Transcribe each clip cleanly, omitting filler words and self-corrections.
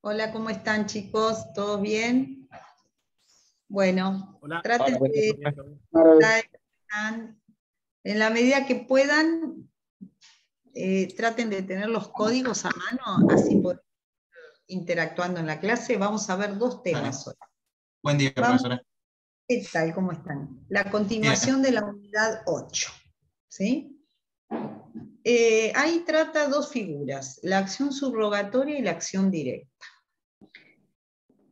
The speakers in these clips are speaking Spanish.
Hola, ¿cómo están, chicos? ¿Todos bien? Bueno, Hola. traten Hola, de, bien, todo bien. en la medida que puedan, traten de tener los códigos a mano, así podemos ir interactuando en la clase. Vamos a ver dos temas hoy. Buen día, Vamos, profesora. ¿qué tal? ¿Cómo están? La Bien. continuación de la unidad 8, ¿sí? Ahí trata dos figuras, la acción subrogatoria y la acción directa.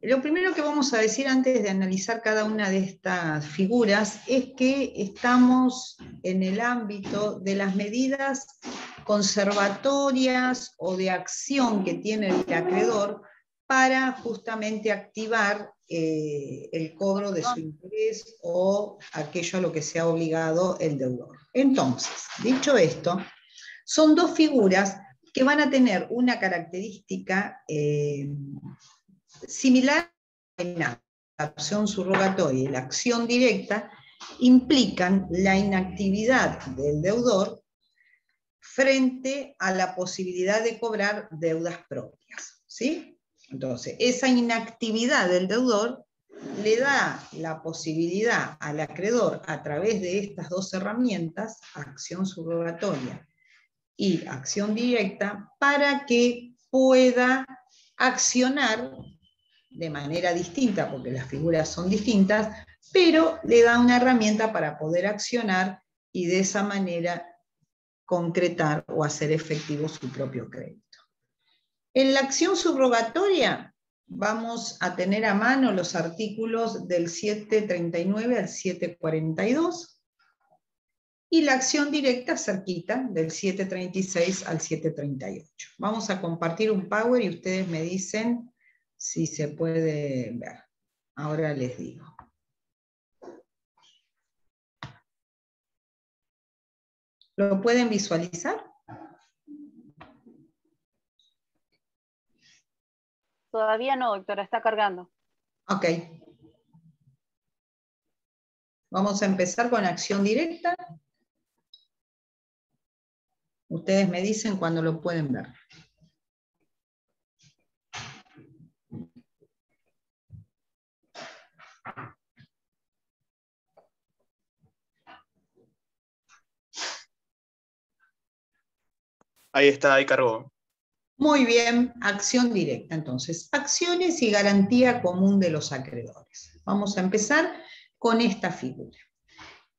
Lo primero que vamos a decir antes de analizar cada una de estas figuras es que estamos en el ámbito de las medidas conservatorias o de acción que tiene el acreedor para justamente activar el cobro de su interés o aquello a lo que se ha obligado el deudor. Entonces, dicho esto, son dos figuras que van a tener una característica similar en la acción subrogatoria y la acción directa implican la inactividad del deudor frente a la posibilidad de cobrar deudas propias, ¿sí? Entonces, esa inactividad del deudor le da la posibilidad al acreedor a través de estas dos herramientas, acción subrogatoria y acción directa, para que pueda accionar de manera distinta, porque las figuras son distintas, pero le da una herramienta para poder accionar y de esa manera concretar o hacer efectivo su propio crédito. En la acción subrogatoria vamos a tener a mano los artículos del 739 al 742 y la acción directa cerquita del 736 al 738. Vamos a compartir un Power y ustedes me dicen si se puede ver. Ahora les digo. ¿Lo pueden visualizar? Todavía no, doctora, está cargando. Ok. Vamos a empezar con acción directa. Ustedes me dicen cuando lo pueden ver. Ahí está, ahí cargó. Muy bien, acción directa. Entonces, acciones y garantía común de los acreedores. Vamos a empezar con esta figura.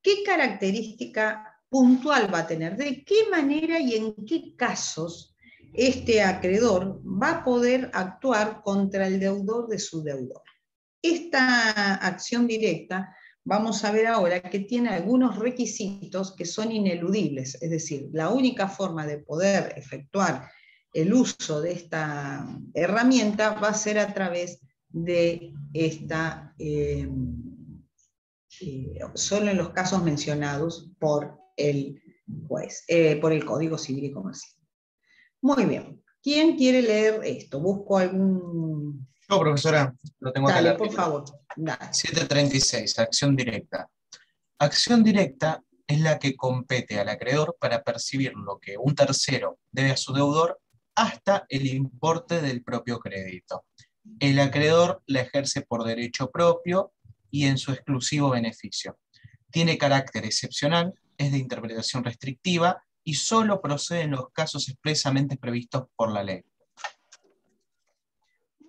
¿Qué característica puntual va a tener? ¿De qué manera y en qué casos este acreedor va a poder actuar contra el deudor de su deudor? Esta acción directa, vamos a ver ahora que tiene algunos requisitos que son ineludibles, es decir, la única forma de poder efectuar el uso de esta herramienta va a ser a través de esta, solo en los casos mencionados por el juez, por el Código Civil y Comercial. Muy bien. ¿Quién quiere leer esto? Busco algún... Yo, profesora, lo tengo acá. Dale, por favor. Dale. 736, acción directa. Acción directa es la que compete al acreedor para percibir lo que un tercero debe a su deudor hasta el importe del propio crédito. El acreedor la ejerce por derecho propio y en su exclusivo beneficio. Tiene carácter excepcional, es de interpretación restrictiva y solo procede en los casos expresamente previstos por la ley.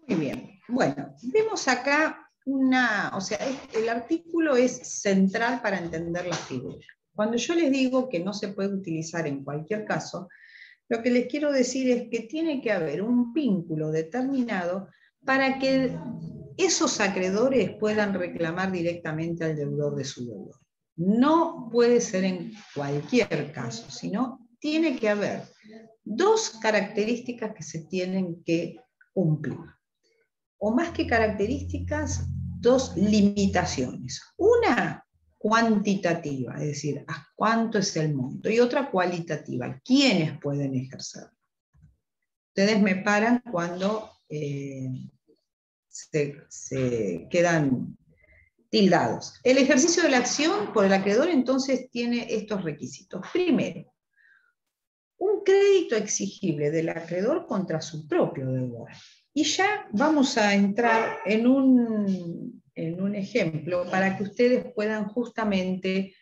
Muy bien. Bueno, vemos acá el artículo es central para entender la figura. Cuando yo les digo que no se puede utilizar en cualquier caso, lo que les quiero decir es que tiene que haber un vínculo determinado para que esos acreedores puedan reclamar directamente al deudor de su deudor. No puede ser en cualquier caso, sino tiene que haber dos características que se tienen que cumplir. O más que características, dos limitaciones. Una cuantitativa, es decir, ¿a cuánto es el monto? Y otra cualitativa, ¿quiénes pueden ejercerlo? Ustedes me paran cuando se quedan tildados. El ejercicio de la acción por el acreedor entonces tiene estos requisitos. Primero, un crédito exigible del acreedor contra su propio deudor. Y ya vamos a entrar en un ejemplo para que ustedes puedan justamente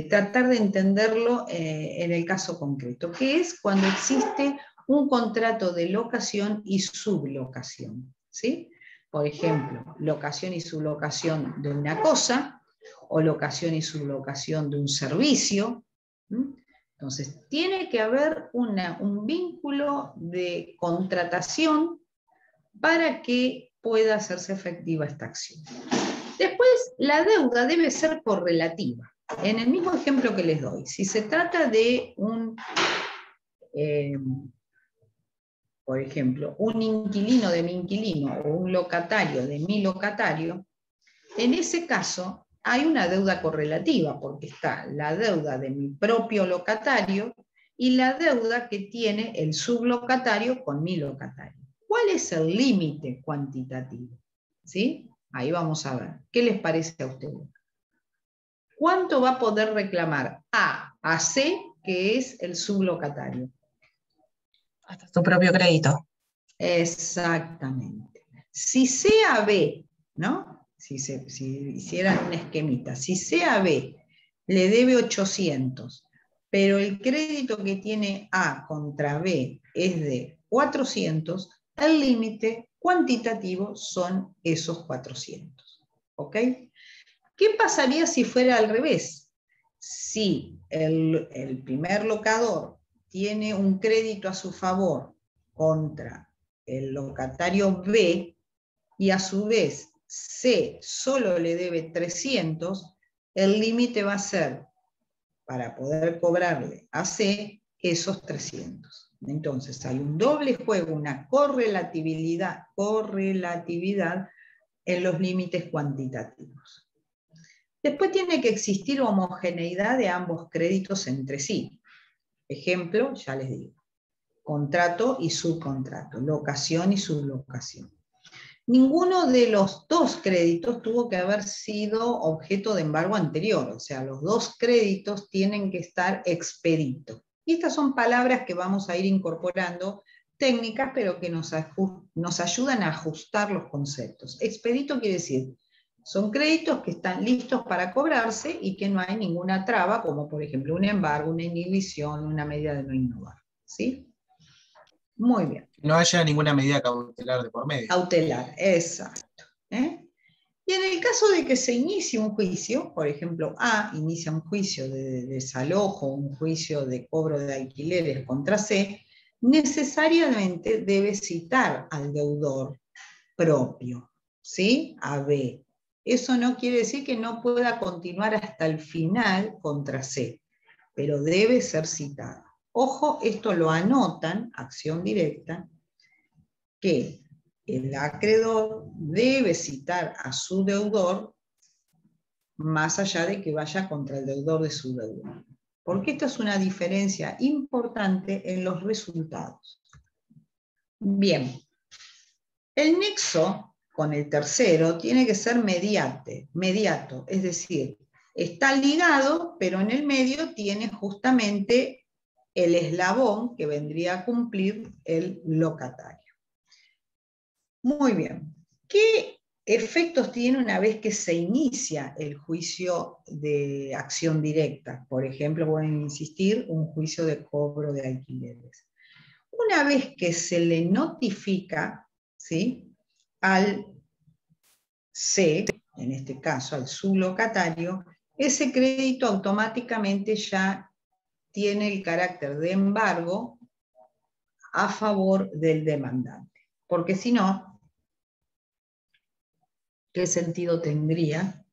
tratar de entenderlo en el caso concreto, que es cuando existe un contrato de locación y sublocación, ¿sí? Por ejemplo, locación y sublocación de una cosa, o locación y sublocación de un servicio. Entonces, tiene que haber un vínculo de contratación para que pueda hacerse efectiva esta acción. Después, la deuda debe ser correlativa. En el mismo ejemplo que les doy, si se trata de por ejemplo, un inquilino de mi inquilino o un locatario de mi locatario, en ese caso hay una deuda correlativa, porque está la deuda de mi propio locatario y la deuda que tiene el sublocatario con mi locatario. ¿Cuál es el límite cuantitativo? ¿Sí? Ahí vamos a ver. ¿Qué les parece a ustedes? ¿Cuánto va a poder reclamar A C, que es el sublocatario? Hasta tu propio crédito. Exactamente. Si C a B, ¿no? Si hicieran un esquemita, si C a B le debe 800, pero el crédito que tiene A contra B es de 400, el límite cuantitativo son esos 400. ¿Ok? ¿Qué pasaría si fuera al revés? Si el primer locador tiene un crédito a su favor contra el locatario B y a su vez C solo le debe 300, el límite va a ser, para poder cobrarle a C, esos 300. Entonces hay un doble juego, una correlatividad en los límites cuantitativos. Después tiene que existir homogeneidad de ambos créditos entre sí. Ejemplo, ya les digo, contrato y subcontrato, locación y sublocación. Ninguno de los dos créditos tuvo que haber sido objeto de embargo anterior, o sea, los dos créditos tienen que estar expeditos. Y estas son palabras que vamos a ir incorporando, técnicas, pero que nos ayudan a ajustar los conceptos. Expedito quiere decir, son créditos que están listos para cobrarse y que no hay ninguna traba, como por ejemplo un embargo, una inhibición, una medida de no innovar. ¿Sí? Muy bien. No haya ninguna medida cautelar de por medio. Cautelar, exacto. Y en el caso de que se inicie un juicio, por ejemplo, A inicia un juicio de desalojo, un juicio de cobro de alquileres contra C, necesariamente debe citar al deudor propio, ¿sí? A B. Eso no quiere decir que no pueda continuar hasta el final contra C, pero debe ser citado. Ojo, esto lo anotan, acción directa, que el acreedor debe citar a su deudor más allá de que vaya contra el deudor de su deudor. Porque esta es una diferencia importante en los resultados. Bien, el nexo con el tercero tiene que ser mediato, es decir, está ligado, pero en el medio tiene justamente el eslabón que vendría a cumplir el locatario. Muy bien. ¿Qué efectos tiene una vez que se inicia el juicio de acción directa? Por ejemplo, voy a insistir, un juicio de cobro de alquileres. Una vez que se le notifica, ¿sí?, al C, en este caso al sublocatario, ese crédito automáticamente ya tiene el carácter de embargo a favor del demandante. Porque si no, ¿qué sentido tendría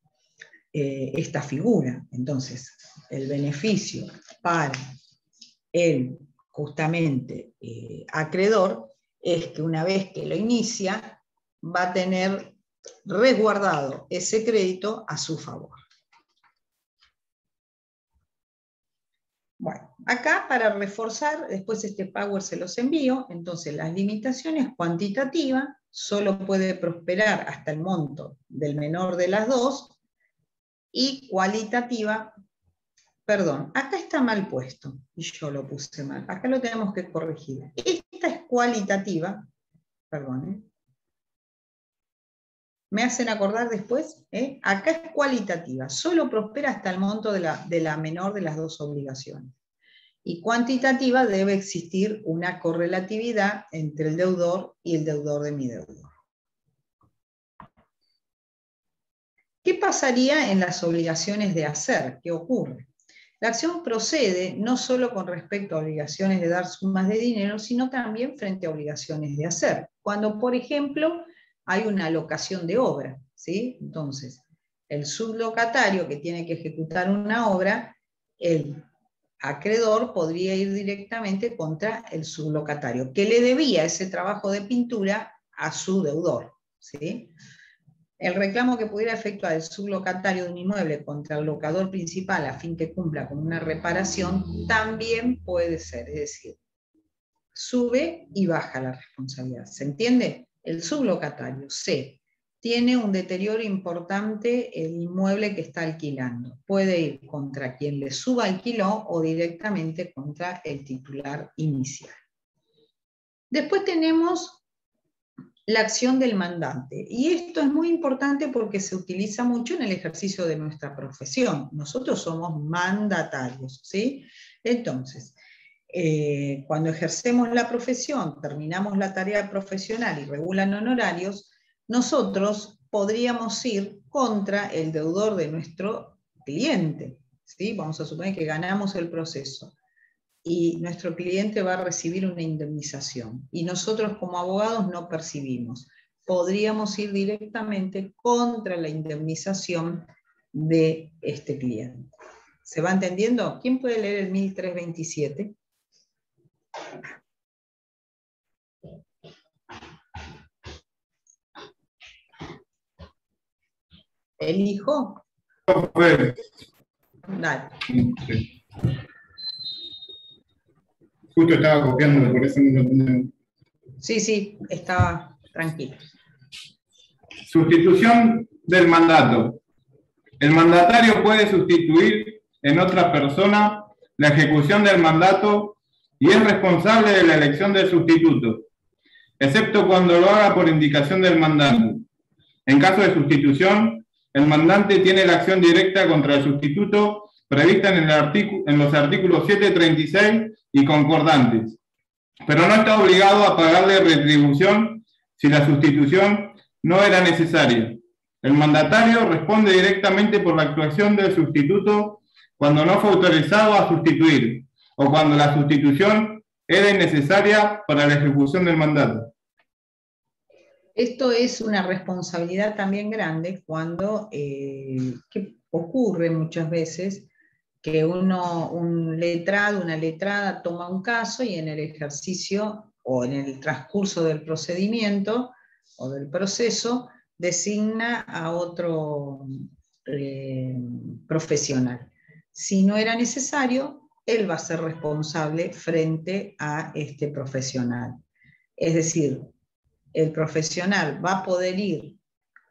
esta figura? Entonces, el beneficio para el justamente acreedor es que una vez que lo inicia, va a tener resguardado ese crédito a su favor. Bueno, acá para reforzar, después este Power se los envío, entonces las limitaciones cuantitativas solo puede prosperar hasta el monto del menor de las dos, y cualitativa, perdón, acá está mal puesto, y yo lo puse mal, acá lo tenemos que corregir. Esta es cualitativa, perdón, me hacen acordar después, acá es cualitativa, solo prospera hasta el monto de la menor de las dos obligaciones. Y cuantitativa, debe existir una correlatividad entre el deudor y el deudor de mi deudor. ¿Qué pasaría en las obligaciones de hacer? ¿Qué ocurre? La acción procede no solo con respecto a obligaciones de dar sumas de dinero, sino también frente a obligaciones de hacer. Cuando, por ejemplo, hay una alocación de obra, ¿sí? Entonces, el sublocatario que tiene que ejecutar una obra, el acreedor podría ir directamente contra el sublocatario, que le debía ese trabajo de pintura a su deudor, ¿sí? El reclamo que pudiera efectuar el sublocatario de un inmueble contra el locador principal a fin que cumpla con una reparación también puede ser, es decir, sube y baja la responsabilidad. ¿Se entiende? El sublocatario, C, tiene un deterioro importante el inmueble que está alquilando. Puede ir contra quien le subalquiló o directamente contra el titular inicial. Después tenemos la acción del mandante. Y esto es muy importante porque se utiliza mucho en el ejercicio de nuestra profesión. Nosotros somos mandatarios, ¿sí? Entonces, cuando ejercemos la profesión, terminamos la tarea profesional y regulan honorarios, nosotros podríamos ir contra el deudor de nuestro cliente, ¿sí? Vamos a suponer que ganamos el proceso y nuestro cliente va a recibir una indemnización y nosotros como abogados no percibimos. Podríamos ir directamente contra la indemnización de este cliente. ¿Se va entendiendo? ¿Quién puede leer el 1327? ¿Elijo? Dale. Justo estaba copiando, por eso no lo tenemos. Sí, estaba tranquilo. Sustitución del mandato. El mandatario puede sustituir en otra persona la ejecución del mandato y es responsable de la elección del sustituto, excepto cuando lo haga por indicación del mandante. En caso de sustitución, el mandante tiene la acción directa contra el sustituto prevista en los artículos 7, 36 y concordantes, pero no está obligado a pagarle retribución si la sustitución no era necesaria. El mandatario responde directamente por la actuación del sustituto cuando no fue autorizado a sustituir o cuando la sustitución era innecesaria para la ejecución del mandato. Esto es una responsabilidad también grande cuando que ocurre muchas veces que un letrado, una letrada toma un caso y en el ejercicio o en el transcurso del procedimiento o del proceso designa a otro profesional. Si no era necesario, él va a ser responsable frente a este profesional. Es decir, el profesional va a poder ir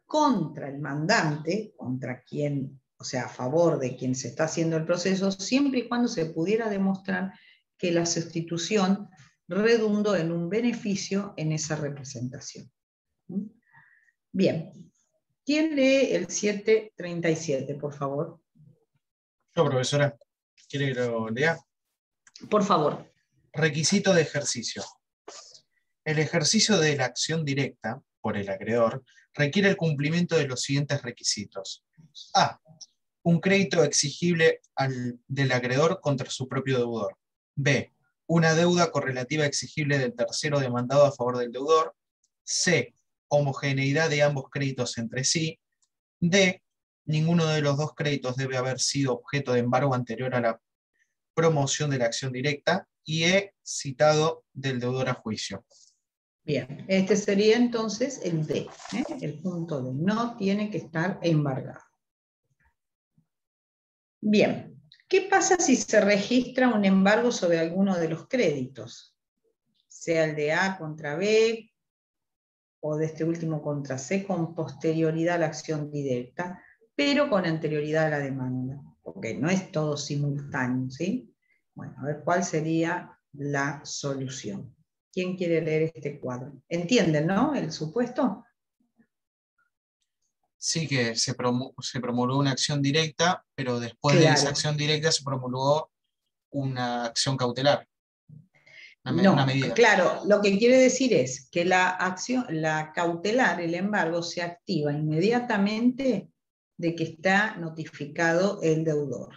contra el mandante, contra quien, o sea, a favor de quien se está haciendo el proceso, siempre y cuando se pudiera demostrar que la sustitución redundó en un beneficio en esa representación. Bien. ¿Quién lee el 737, por favor? Yo, profesora. ¿Quiere que lo lea? Por favor. Requisito de ejercicio. El ejercicio de la acción directa por el acreedor requiere el cumplimiento de los siguientes requisitos. A. Un crédito exigible del acreedor contra su propio deudor. B. Una deuda correlativa exigible del tercero demandado a favor del deudor. C. Homogeneidad de ambos créditos entre sí. D. Ninguno de los dos créditos debe haber sido objeto de embargo anterior a la promoción de la acción directa. Y E. Citado del deudor a juicio. Bien, este sería entonces el D, el punto D. No tiene que estar embargado. Bien, ¿qué pasa si se registra un embargo sobre alguno de los créditos? Sea el de A contra B, o de este último contra C, con posterioridad a la acción directa, pero con anterioridad a la demanda. Porque no es todo simultáneo, ¿sí? Bueno, a ver cuál sería la solución. ¿Quién quiere leer este cuadro? ¿Entienden, no? El supuesto. Sí, que se promulgó una acción directa, pero después de esa acción directa se promulgó una acción cautelar. Una medida. Claro, lo que quiere decir es que la cautelar, el embargo, se activa inmediatamente de que está notificado el deudor.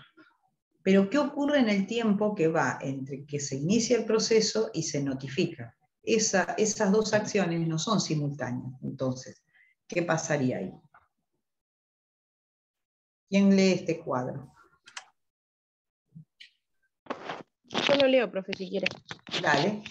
Pero ¿qué ocurre en el tiempo que va entre que se inicia el proceso y se notifica? Esas dos acciones no son simultáneas. Entonces, ¿qué pasaría ahí? ¿Quién lee este cuadro? Yo lo leo, profe, si quiere. Dale.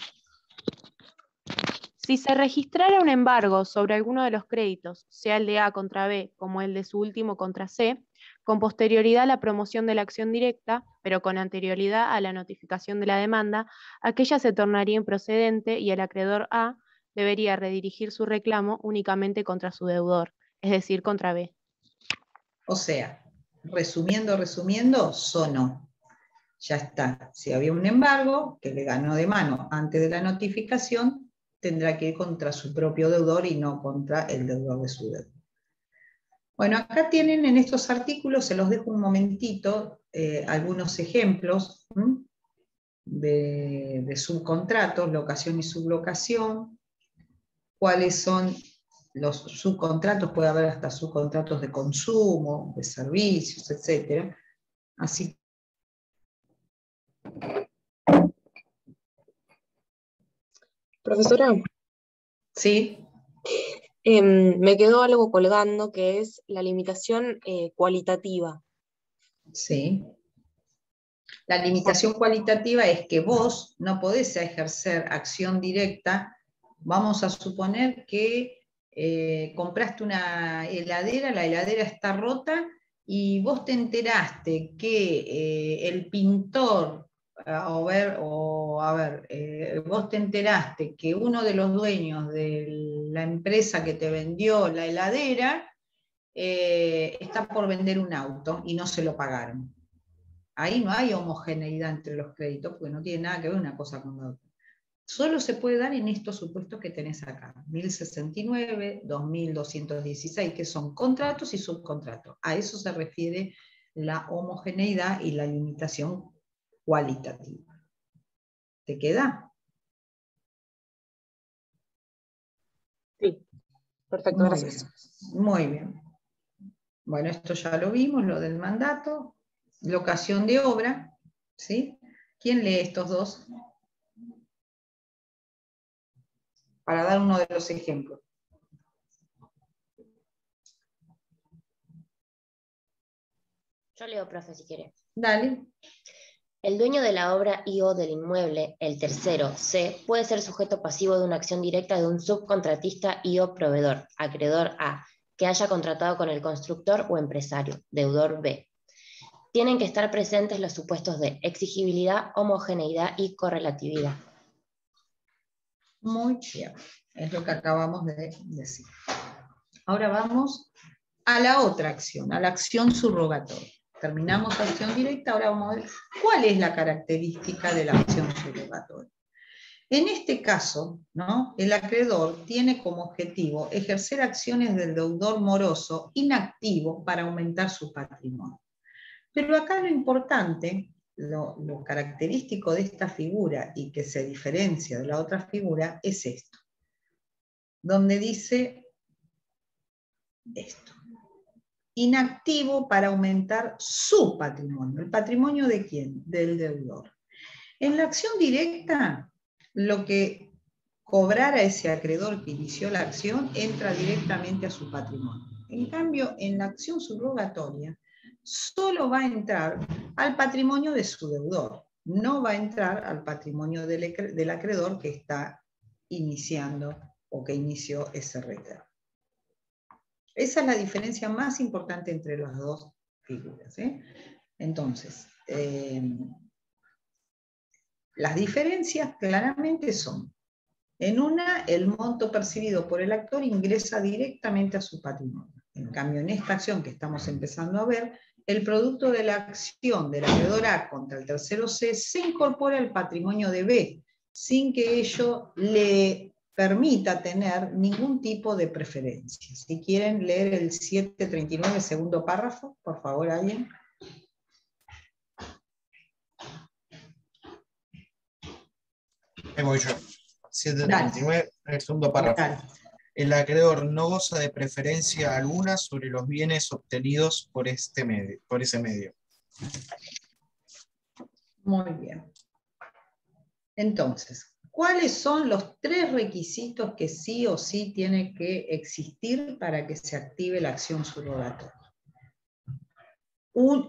Si se registrara un embargo sobre alguno de los créditos, sea el de A contra B como el de su último contra C, con posterioridad a la promoción de la acción directa, pero con anterioridad a la notificación de la demanda, aquella se tornaría improcedente y el acreedor A debería redirigir su reclamo únicamente contra su deudor, es decir, contra B. O sea, resumiendo, sonó. Ya está. Si había un embargo que le ganó de mano antes de la notificación, tendrá que ir contra su propio deudor y no contra el deudor de su deudor. Bueno, acá tienen en estos artículos, se los dejo un momentito, algunos ejemplos de subcontratos, locación y sublocación, cuáles son los subcontratos, puede haber hasta subcontratos de consumo, de servicios, etc. Así. Profesora. Sí. Me quedó algo colgando que es la limitación cualitativa. Sí. La limitación cualitativa es que vos no podés ejercer acción directa. Vamos a suponer que compraste una heladera, la heladera está rota y vos te enteraste que el pintor, vos te enteraste que uno de los dueños de la empresa que te vendió la heladera está por vender un auto y no se lo pagaron. Ahí no hay homogeneidad entre los créditos, porque no tiene nada que ver una cosa con la otra. Solo se puede dar en estos supuestos que tenés acá, 1069, 2216, que son contratos y subcontratos. A eso se refiere la homogeneidad y la limitación cualitativa. ¿Te queda? Sí, perfecto, gracias. Muy bien. Bueno, esto ya lo vimos, lo del mandato. Locación de obra, ¿sí? ¿Quién lee estos dos? Para dar uno de los ejemplos. Yo leo, profe, si quiere. Dale. El dueño de la obra I.O. del inmueble, el tercero, C, puede ser sujeto pasivo de una acción directa de un subcontratista I.O. proveedor, acreedor A, que haya contratado con el constructor o empresario, deudor B. Tienen que estar presentes los supuestos de exigibilidad, homogeneidad y correlatividad. Muy bien, es lo que acabamos de decir. Ahora vamos a la otra acción, a la acción subrogatoria. Terminamos la acción directa, ahora vamos a ver cuál es la característica de la acción subrogatoria. En este caso, ¿no?, el acreedor tiene como objetivo ejercer acciones del deudor moroso inactivo para aumentar su patrimonio. Pero acá lo importante, lo característico de esta figura y que se diferencia de la otra figura es esto, donde dice esto: inactivo para aumentar su patrimonio. ¿El patrimonio de quién? Del deudor. En la acción directa, lo que cobrara ese acreedor que inició la acción entra directamente a su patrimonio. En cambio, en la acción subrogatoria, solo va a entrar al patrimonio de su deudor, no va a entrar al patrimonio del acreedor que está iniciando o que inició ese reclamo. Esa es la diferencia más importante entre las dos figuras. Entonces, las diferencias claramente son: en una, el monto percibido por el actor ingresa directamente a su patrimonio. En cambio, en esta acción que estamos empezando a ver, el producto de la acción del acreedor A contra el tercero C se incorpora al patrimonio de B, sin que ello le permita tener ningún tipo de preferencia. Si quieren leer el 739, segundo párrafo, por favor, alguien. Ahí voy yo. 739, el segundo párrafo. Dale. El acreedor no goza de preferencia alguna sobre los bienes obtenidos por ese medio. Muy bien. Entonces, ¿cuáles son los 3 requisitos que sí o sí tienen que existir para que se active la acción subrogatoria?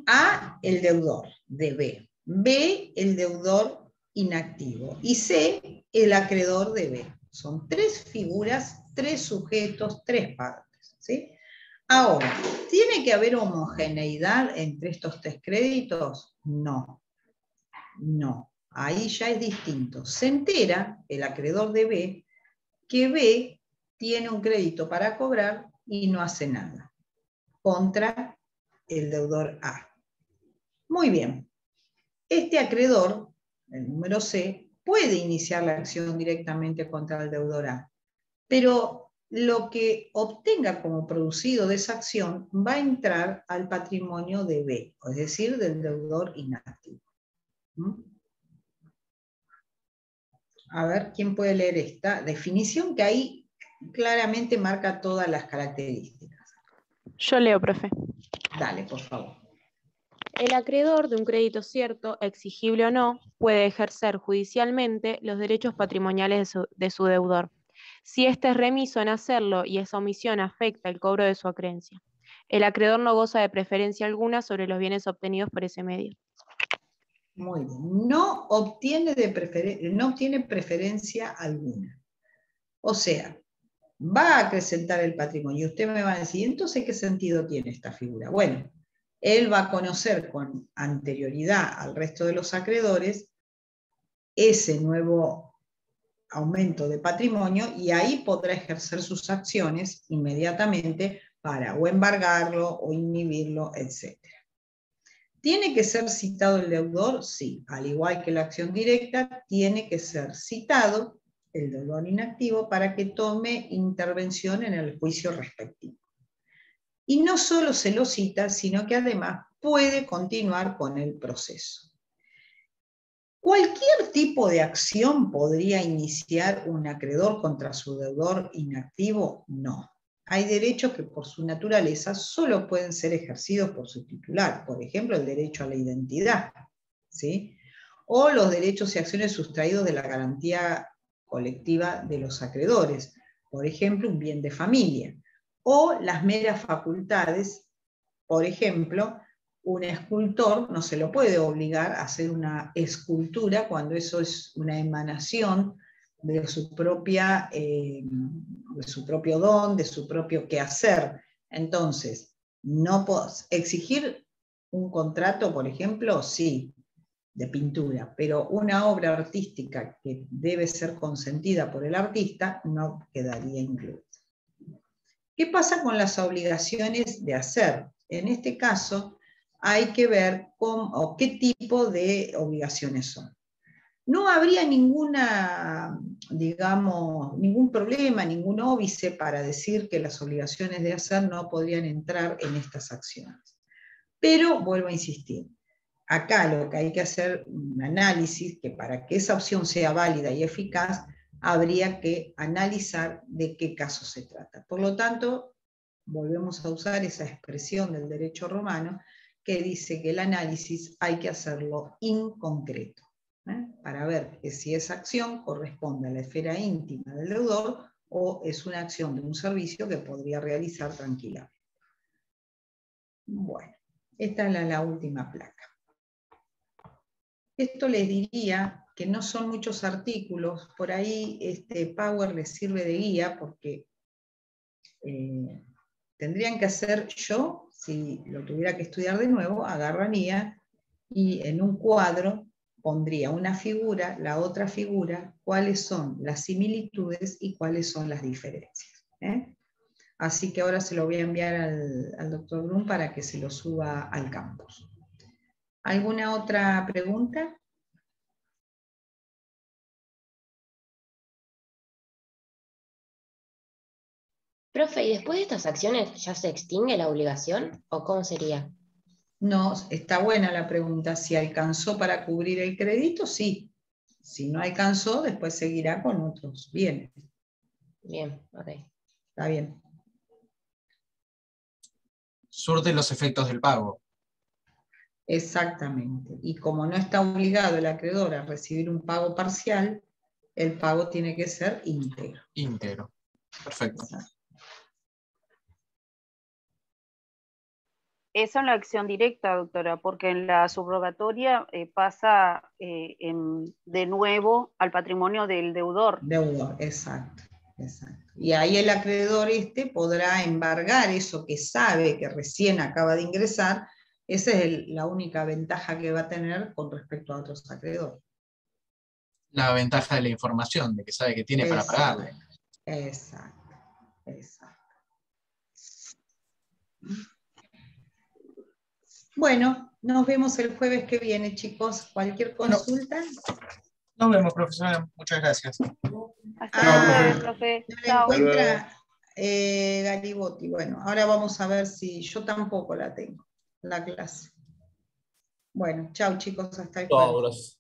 A, el deudor de B. B, el deudor inactivo. Y C, el acreedor de B. Son 3 figuras, 3 sujetos, 3 partes. ¿Sí? Ahora, ¿tiene que haber homogeneidad entre estos 3 créditos? No. No. Ahí ya es distinto. Se entera el acreedor de B que B tiene un crédito para cobrar y no hace nada contra el deudor A. Muy bien. Este acreedor, el número C, puede iniciar la acción directamente contra el deudor A, pero lo que obtenga como producido de esa acción va a entrar al patrimonio de B, es decir, del deudor inactivo. A ver, ¿quién puede leer esta definición que ahí claramente marca todas las características? Yo leo, profe. Dale, por favor. El acreedor de un crédito cierto, exigible o no, puede ejercer judicialmente los derechos patrimoniales de su deudor, si éste es remiso en hacerlo y esa omisión afecta el cobro de su acreencia. El acreedor no goza de preferencia alguna sobre los bienes obtenidos por ese medio. Muy bien. No obtiene preferencia alguna. O sea, va a acrecentar el patrimonio. Usted me va a decir, entonces, ¿qué sentido tiene esta figura? Bueno, él va a conocer con anterioridad al resto de los acreedores ese nuevo aumento de patrimonio y ahí podrá ejercer sus acciones inmediatamente para o embargarlo o inhibirlo, etc. ¿Tiene que ser citado el deudor? Sí, al igual que la acción directa, tiene que ser citado el deudor inactivo para que tome intervención en el juicio respectivo. Y no solo se lo cita, sino que además puede continuar con el proceso. ¿Cualquier tipo de acción podría iniciar un acreedor contra su deudor inactivo? No. Hay derechos que por su naturaleza solo pueden ser ejercidos por su titular, por ejemplo, el derecho a la identidad, ¿sí? O los derechos y acciones sustraídos de la garantía colectiva de los acreedores, por ejemplo, un bien de familia, o las meras facultades, por ejemplo, un escultor no se lo puede obligar a hacer una escultura cuando eso es una emanación de su propio don, de su propio quehacer. Entonces, no puedo exigir un contrato, por ejemplo, sí, de pintura, pero una obra artística que debe ser consentida por el artista no quedaría incluida. ¿Qué pasa con las obligaciones de hacer? En este caso, hay que ver qué tipo de obligaciones son. No habría ninguna, digamos, ningún problema, ningún óbice para decir que las obligaciones de hacer no podrían entrar en estas acciones. Pero, vuelvo a insistir, acá lo que hay que hacer un análisis, que para que esa opción sea válida y eficaz, habría que analizar de qué caso se trata. Por lo tanto, volvemos a usar esa expresión del derecho romano que dice que el análisis hay que hacerlo in concreto, para ver que si esa acción corresponde a la esfera íntima del deudor o es una acción de un servicio que podría realizar tranquilamente. Bueno, esta es la última placa. Esto les diría que no son muchos artículos, por ahí este Power les sirve de guía porque tendrían que hacer yo, si lo tuviera que estudiar de nuevo, agarraría y en un cuadro pondría una figura, la otra figura, cuáles son las similitudes y cuáles son las diferencias. Así que ahora se lo voy a enviar al doctor Blum para que se lo suba al campus. ¿Alguna otra pregunta? Profe, ¿y después de estas acciones ya se extingue la obligación? ¿O cómo sería? No, está buena la pregunta. Si alcanzó para cubrir el crédito, sí. Si no alcanzó, después seguirá con otros bienes. Bien, ok. Está bien. Surte los efectos del pago. Exactamente. Y como no está obligado el acreedor a recibir un pago parcial, el pago tiene que ser íntegro. Íntegro. Perfecto. Exacto. Eso en la acción directa, doctora, porque en la subrogatoria pasa de nuevo al patrimonio del deudor. Deudor, exacto, exacto. Y ahí el acreedor podrá embargar eso que sabe que recién acaba de ingresar. Esa es la única ventaja que va a tener con respecto a otros acreedores. La ventaja de la información, de que sabe que tiene para pagarle. Exacto, exacto. Bueno, nos vemos el jueves que viene, chicos. Cualquier consulta. Nos vemos, profesora. Muchas gracias. Hasta el jueves, profe. No la Chao. encuentra Garibotti. Bueno, ahora vamos a ver si yo tampoco la tengo, la clase. Bueno, chao chicos, hasta el jueves.